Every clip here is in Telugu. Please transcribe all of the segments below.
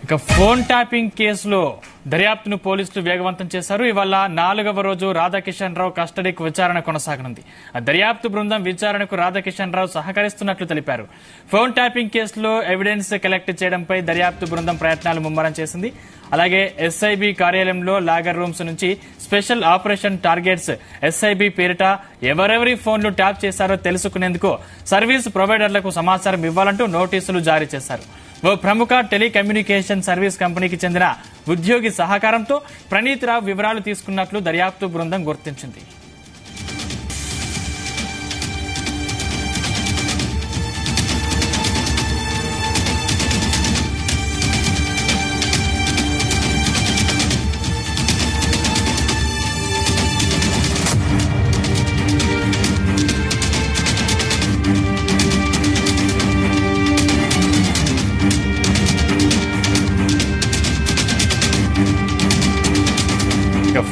ఇక ఫోన్ ట్యాపింగ్ కేసులో దర్యాప్తును పోలీసులు వేగవంతం చేశారు. ఇవాళ 4వ రోజు రాధాకిషన్ రావు కస్టడీకి విచారణ కొనసాగనుంది. దర్యాప్తు బృందం విచారణకు రాధాకిషన్ రావు సహకరిస్తున్నట్లు తెలిపారు. ఫోన్ ట్యాపింగ్ కేసులో ఎవిడెన్స్ కలెక్ట్ చేయడంపై దర్యాప్తు బృందం ప్రయత్నాలు ముమ్మరం చేసింది. అలాగే ఎస్ఐబి కార్యాలయంలో లాగర్ రూమ్స్ నుంచి స్పెషల్ ఆపరేషన్ టార్గెట్స్ ఎస్ఐబి పేరిట ఎవరెవరి ఫోన్లు ట్యాప్ చేశారో తెలుసుకునేందుకు సర్వీస్ ప్రొవైడర్లకు సమాచారం ఇవ్వాలంటూ నోటీసులు జారీ చేశారు. ఓ ప్రముఖ టెలికమ్యూనికేషన్ సర్వీస్ కంపెనీకి చెందిన ఉద్యోగి సహకారంతో ప్రణీత్ రావు వివరాలు తీసుకున్నట్లు దర్యాప్తు బృందం గుర్తించింది.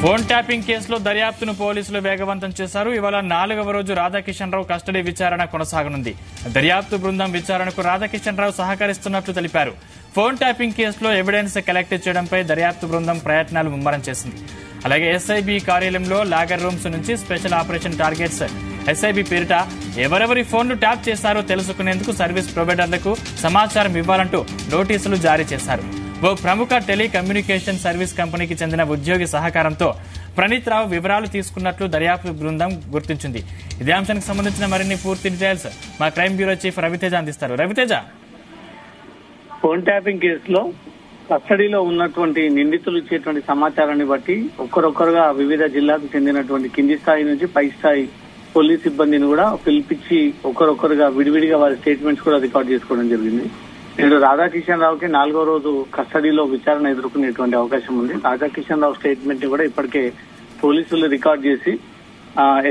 ఫోన్ ట్యాపింగ్ కేసులో దర్యాప్తును పోలీసులు వేగవంతం చేశారు. ఇవాళ 4వ రోజు రాధాకిషన్ రావు కస్టడీ విచారణ కొనసాగనుంది. దర్యాప్తు బృందం విచారణకు రాధాకిషన్ రావు సహకరిస్తున్నట్లు తెలిపారు. ఫోన్ ట్యాపింగ్ కేసులో ఎవిడెన్స్ కలెక్ట్ చేయడంపై దర్యాప్తు బృందం ప్రయత్నాలు ముమ్మరం చేసింది. అలాగే ఎస్ఐబి కార్యాలయంలో లాగర్ రూమ్స్ నుంచి స్పెషల్ ఆపరేషన్ టార్గెట్స్ ఎస్ఐబి పేరిట ఎవరెవరి ఫోన్లు ట్యాప్ చేశారో తెలుసుకునేందుకు సర్వీస్ ప్రొవైడర్లకు సమాచారం ఇవ్వాలంటూ నోటీసులు జారీ చేశారు. ఓ ప్రముఖ టెలికమ్యూనికేషన్ సర్వీస్ కంపెనీకి చెందిన ఉద్యోగి సహకారంతో ప్రణీత్ రావు వివరాలు తీసుకున్నట్లు దర్యాప్తు బృందం గుర్తించింది. ఇదే అంశానికి సంబంధించిన మరిన్ని పూర్తి డీటెయిల్స్ మా క్రైమ్ బ్యూరో చీఫ్ రవితేజ అందిస్తారు. రవితేజ, ఫోన్ ట్యాపింగ్ కేసులో కస్టడీలో ఉన్నటువంటి నిందితులు ఇచ్చేటువంటి సమాచారాన్ని బట్టి ఒక్కరొక్కరుగా వివిధ జిల్లాకు చెందినటువంటి కింది స్థాయి నుంచి పై స్థాయి పోలీస్ సిబ్బందిని కూడా పిలిపించి ఒక్కరొక్కరుగా విడివిడిగా వారి స్టేట్మెంట్స్ కూడా రికార్డ్ చేసుకోవడం జరిగింది. నేడు రాధాకిషన్ రావుకి 4వ రోజు కస్టడీలో విచారణ ఎదుర్కొనేటువంటి అవకాశం ఉంది. రాధాకిషన్ రావు స్టేట్మెంట్ ని కూడా ఇప్పటికే పోలీసులు రికార్డ్ చేసి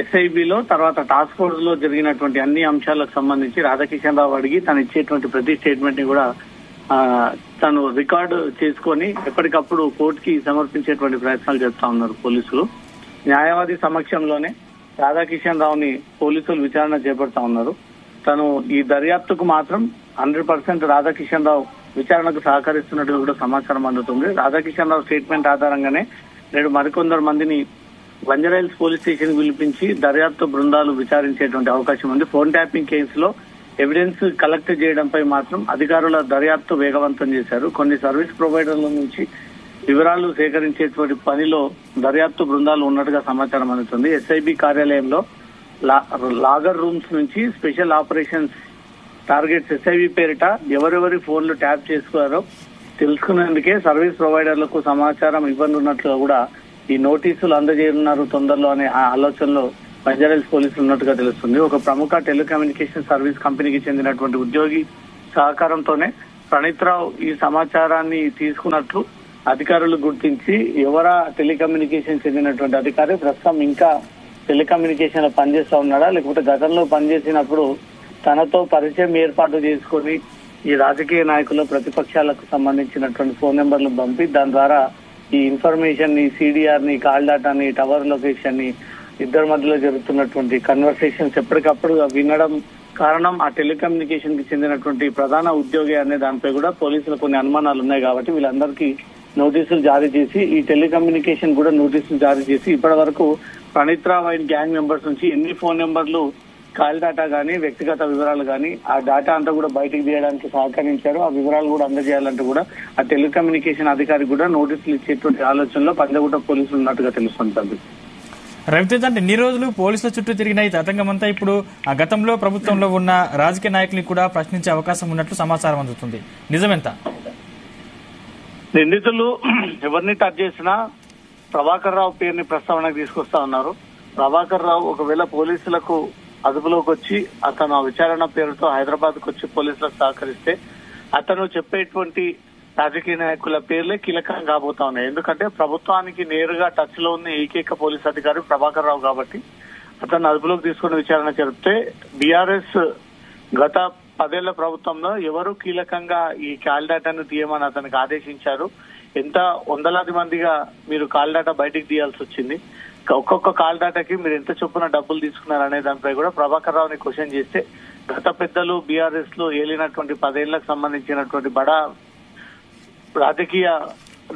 ఎస్ఐబిలో తర్వాత టాస్క్ ఫోర్స్ లో జరిగినటువంటి అన్ని అంశాలకు సంబంధించి రాధాకిషన్ రావు అడిగి తను ఇచ్చేటువంటి ప్రతి స్టేట్మెంట్ ని కూడా తను రికార్డు చేసుకొని ఎప్పటికప్పుడు కోర్టుకి సమర్పించేటువంటి ప్రయత్నాలు చేస్తా ఉన్నారు పోలీసులు. న్యాయవాది సమక్షంలోనే రాధాకిషన్ రావుని పోలీసులు విచారణ చేపడతా ఉన్నారు. తను ఈ దర్యాప్తుకు మాత్రం 100% రాధాకిషన్ రావు విచారణకు సహకరిస్తున్నట్టు కూడా సమాచారం అందుతుంది. రాధాకిషన్ రావు స్టేట్మెంట్ ఆధారంగానే నేడు మరికొందరు మందిని బంజారాహిల్స్ పోలీస్ స్టేషన్ పిలిపించి దర్యాప్తు బృందాలు విచారించేటువంటి అవకాశం ఉంది. ఫోన్ ట్యాపింగ్ కేసులో ఎవిడెన్స్ కలెక్ట్ చేయడంపై మాత్రం అధికారుల దర్యాప్తు వేగవంతం చేశారు. కొన్ని సర్వీస్ ప్రొవైడర్ల నుంచి వివరాలు సేకరించేటువంటి పనిలో దర్యాప్తు బృందాలు ఉన్నట్టుగా సమాచారం అందుతుంది. ఎస్ఐబి కార్యాలయంలో లాగర్ రూమ్స్ నుంచి స్పెషల్ ఆపరేషన్స్ టార్గెట్స్ ఎస్ఐబి పేరిట ఎవరెవరి ఫోన్లు ట్యాప్ చేసుకున్నారో తెలుసుకునేందుకే సర్వీస్ ప్రొవైడర్లకు సమాచారం ఇవ్వనున్నట్లుగా కూడా ఈ నోటీసులు అందజేయనున్నారు తొందరలో అనే ఆలోచనలో బంజారాహిల్స్ పోలీసులు ఉన్నట్టుగా తెలుస్తుంది. ఒక ప్రముఖ టెలికమ్యూనికేషన్ సర్వీస్ కంపెనీకి చెందినటువంటి ఉద్యోగి సహకారంతోనే ప్రణీత్ రావు ఈ సమాచారాన్ని తీసుకున్నట్లు అధికారులు గుర్తించి ఎవరా టెలికమ్యూనికేషన్ చెందినటువంటి అధికారి ప్రస్తుతం ఇంకా టెలికమ్యూనికేషన్ లో పనిచేస్తా ఉన్నాడా, లేకపోతే గతంలో పనిచేసినప్పుడు తనతో పరిచయం ఏర్పాటు చేసుకుని ఈ రాజకీయ నాయకుల ప్రతిపక్షాలకు సంబంధించినటువంటి ఫోన్ నెంబర్లు పంపి దాని ద్వారా ఈ ఇన్ఫర్మేషన్ ని, సిడిఆర్ ని, కాల్ డాటాని, టవర్ లొకేషన్ ని, ఇద్దరి మధ్యలో జరుగుతున్నటువంటి కన్వర్సేషన్స్ ఎప్పటికప్పుడు వినడం కారణం ఆ టెలికమ్యూనికేషన్ కి చెందినటువంటి ప్రధాన ఉద్యోగి అనే దానిపై కూడా పోలీసులు కొన్ని అనుమానాలు ఉన్నాయి. కాబట్టి వీళ్ళందరికీ నోటీసులు జారీ చేసి ఈ టెలికమ్యూనికేషన్ కూడా నోటీసులు జారీ చేసి ఇప్పటి వరకు ప్రణీత్ రావు అయిన గ్యాంగ్ మెంబర్స్ నుంచి ఎన్ని ఫోన్ నెంబర్లు, కాల్ డేటా గానీ, వ్యక్తిగత వివరాలు గానీ ఆ డేటా అంతా కూడా బయటకు తీయడానికి సహకరించారు, ఆ వివరాలు కూడా అందజేయాలంటూ కూడా ఆ టెలికమ్యూనికేషన్ అధికారికి కూడా నోటీసులు ఇచ్చేటువంటి ఆలోచనలో పంజాగుట్ట పోలీసులు ఉన్నట్టుగా తెలుస్తుంది. రవితేజ, అంటే ఇన్ని రోజులు పోలీసుల చుట్టూ తిరిగిన ఈ తతంగం అంతా ఇప్పుడు ఆ గతంలో ప్రభుత్వంలో ఉన్న రాజకీయ నాయకుల్ని కూడా ప్రశ్నించే అవకాశం ఉన్నట్లు సమాచారం అందుతుంది. నిజమెంత? నిందితులు ఎవరిని టచ్ చేసినా ప్రభాకర్ రావు పేరుని ప్రస్తావనకు తీసుకొస్తా ఉన్నారు. ప్రభాకర్ రావు ఒకవేళ పోలీసులకు అదుపులోకి వచ్చి అతను ఆ విచారణ పేరుతో హైదరాబాద్ కు వచ్చి పోలీసులకు సహకరిస్తే అతను చెప్పేటువంటి రాజకీయ నాయకుల పేర్లే కీలకం కాబోతా ఉన్నాయి. ఎందుకంటే ప్రభుత్వానికి నేరుగా టచ్ లో ఉన్న ఏకైక పోలీస్ అధికారి ప్రభాకర్ రావు కాబట్టి అతను అదుపులోకి తీసుకుని విచారణ జరిపితే బీఆర్ఎస్ గత 10 ఏళ్ల ప్రభుత్వంలో ఎవరు కీలకంగా ఈ కాల్ డేటాను తీయమని అతనికి ఆదేశించారు, ఎంత వందలాది మందిగా మీరు కాల్ డేటా బయటికి తీయాల్సి వచ్చింది, ఒక్కొక్క కాల్ డేటాకి మీరు ఎంత చొప్పున డబ్బులు తీసుకున్నారు అనే దానిపై కూడా ప్రభాకర్ రావుని క్వశ్చన్ చేస్తే గత పెద్దలు బీఆర్ఎస్ లో ఏలినటువంటి 10 ఏళ్లకు సంబంధించినటువంటి బడా రాజకీయ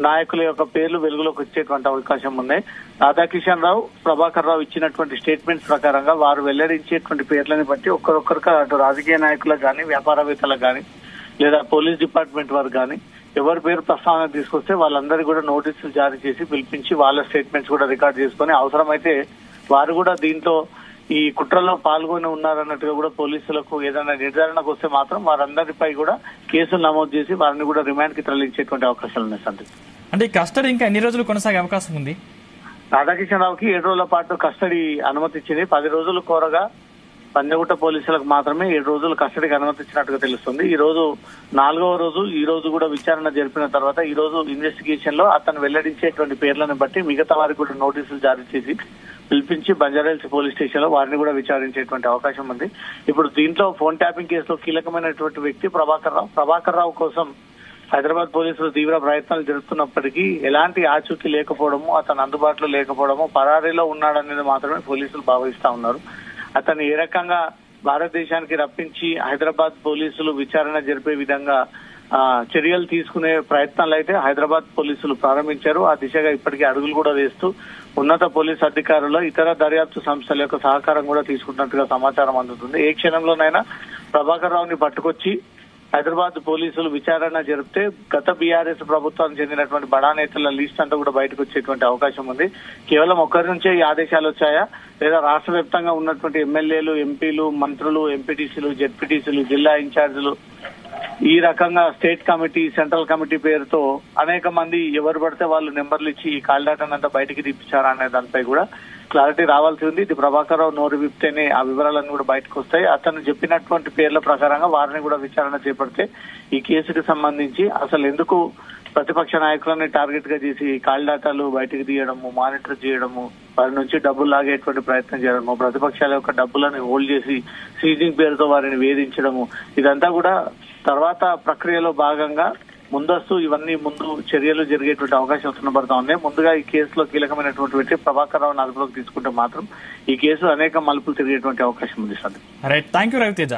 నాయకుల యొక్క పేర్లు వెలుగులోకి వచ్చేటువంటి అవకాశం ఉన్నాయి. రాధాకిషన్ రావు, ప్రభాకర్ రావు ఇచ్చినటువంటి స్టేట్మెంట్స్ ప్రకారంగా వారు వెల్లడించేటువంటి పేర్లని బట్టి ఒక్కరొక్కరికి అటు రాజకీయ నాయకులకు కానీ, వ్యాపారవేత్తలకు కానీ, లేదా పోలీస్ డిపార్ట్మెంట్ వారు కానీ ఎవరి పేరు ప్రస్తావన తీసుకొస్తే వాళ్ళందరికీ కూడా నోటీసులు జారీ చేసి పిలిపించి వాళ్ళ స్టేట్మెంట్స్ కూడా రికార్డ్ చేసుకుని అవసరమైతే వారు కూడా దీంట్లో ఈ కుట్రలో పాల్గొని ఉన్నారన్నట్టుగా కూడా పోలీసులకు ఏదైనా నిర్ధారణకు వస్తే మాత్రం వారందరిపై కూడా కేసులు నమోదు చేసి వారిని కూడా రిమాండ్ కి తరలించేటువంటి అవకాశాలు ఉన్నాయి సందీప్. అంటే ఈ కస్టడీ ఇంకా ఎన్ని రోజులు కొనసాగే అవకాశం ఉంది? రాధాకిషన్ రావుకి 7 రోజుల పాటు కస్టడీ అనుమతి ఇచ్చింది. 10 రోజులు కోరగా పంజగుట్ట పోలీసులకు మాత్రమే 7 రోజులు కస్టడీకి అనుమతి ఇచ్చినట్టుగా తెలుస్తుంది. ఈ రోజు 4వ రోజు. ఈ రోజు కూడా విచారణ జరిపిన తర్వాత ఈ రోజు ఇన్వెస్టిగేషన్ లో అతను వెల్లడించేటువంటి పేర్లను బట్టి మిగతా వారికి కూడా నోటీసులు జారీ చేసి పిలిపించి బంజారాహిల్స్ పోలీస్ స్టేషన్ లో వారిని కూడా విచారించేటువంటి అవకాశం ఉంది. ఇప్పుడు దీంట్లో ఫోన్ ట్యాపింగ్ కేసులో కీలకమైనటువంటి వ్యక్తి ప్రభాకర్ రావు కోసం హైదరాబాద్ పోలీసులు తీవ్ర ప్రయత్నాలు జరుపుతున్నప్పటికీ ఎలాంటి ఆచూకీ లేకపోవడము, అతను అందుబాటులో లేకపోవడము, పరారీలో ఉన్నాడనేది మాత్రమే పోలీసులు భావిస్తా ఉన్నారు. అతను ఏ రకంగా భారతదేశానికి రప్పించి హైదరాబాద్ పోలీసులు విచారణ జరిపే విధంగా చర్యలు తీసుకునే ప్రయత్నాలు అయితే హైదరాబాద్ పోలీసులు ప్రారంభించారు. ఆ దిశగా ఇప్పటికీ అడుగులు కూడా వేస్తూ ఉన్నత పోలీసు అధికారులు, ఇతర దర్యాప్తు సంస్థల యొక్క సహకారం కూడా తీసుకుంటున్నట్టుగా సమాచారం అందుతుంది. ఏ క్షణంలోనైనా ప్రభాకర్ రావుని పట్టుకొచ్చి హైదరాబాద్ పోలీసులు విచారణ జరిపితే గత బీఆర్ఎస్ ప్రభుత్వానికి చెందినటువంటి బడా నేతల లిస్ట్ అంతా కూడా బయటకు వచ్చేటువంటి అవకాశం ఉంది. కేవలం ఒక్కరి నుంచే ఈ ఆదేశాలు వచ్చాయా, లేదా రాష్ట్ర వ్యాప్తంగా ఉన్నటువంటి ఎమ్మెల్యేలు, ఎంపీలు, మంత్రులు, ఎంపీటీసీలు, జెడ్పీటీసీలు, జిల్లా ఇన్ఛార్జీలు, ఈ రకంగా స్టేట్ కమిటీ, సెంట్రల్ కమిటీ పేరుతో అనేక మంది ఎవరు పడితే వాళ్ళు నెంబర్లు ఇచ్చి ఈ కాల్డాటానంతా బయటికి తీపించారా అనే దానిపై కూడా క్లారిటీ రావాల్సి ఉంది. ఇది ప్రభాకర్ రావు నోరు విప్తేనే ఆ వివరాలన్నీ కూడా బయటకు వస్తాయి. అతను చెప్పినటువంటి పేర్ల ప్రకారంగా వారిని కూడా విచారణ చేపడితే ఈ కేసుకు సంబంధించి అసలు ఎందుకు ప్రతిపక్ష నాయకులని టార్గెట్ గా చేసి కాల్డాటాలు బయటకు తీయడము, మానిటర్ చేయడము, వారి నుంచి డబ్బులు లాగేటువంటి ప్రయత్నం చేయడము, ప్రతిపక్షాల యొక్క డబ్బులను హోల్డ్ చేసి సీజింగ్ పేరుతో వారిని వేధించడము, ఇదంతా కూడా తర్వాత ప్రక్రియలో భాగంగా ముందస్తు ఇవన్నీ ముందు చర్యలు జరిగేటువంటి అవకాశం కనబడతా ఉన్నాయి. ముందుగా ఈ కేసులో కీలకమైనటువంటి వ్యక్తి ప్రభాకర్ రావును అదుపులోకి తీసుకుంటే మాత్రం ఈ కేసు అనేక మలుపులు తిరిగేటువంటి అవకాశం ఉంది. Right, thank you Raviteja.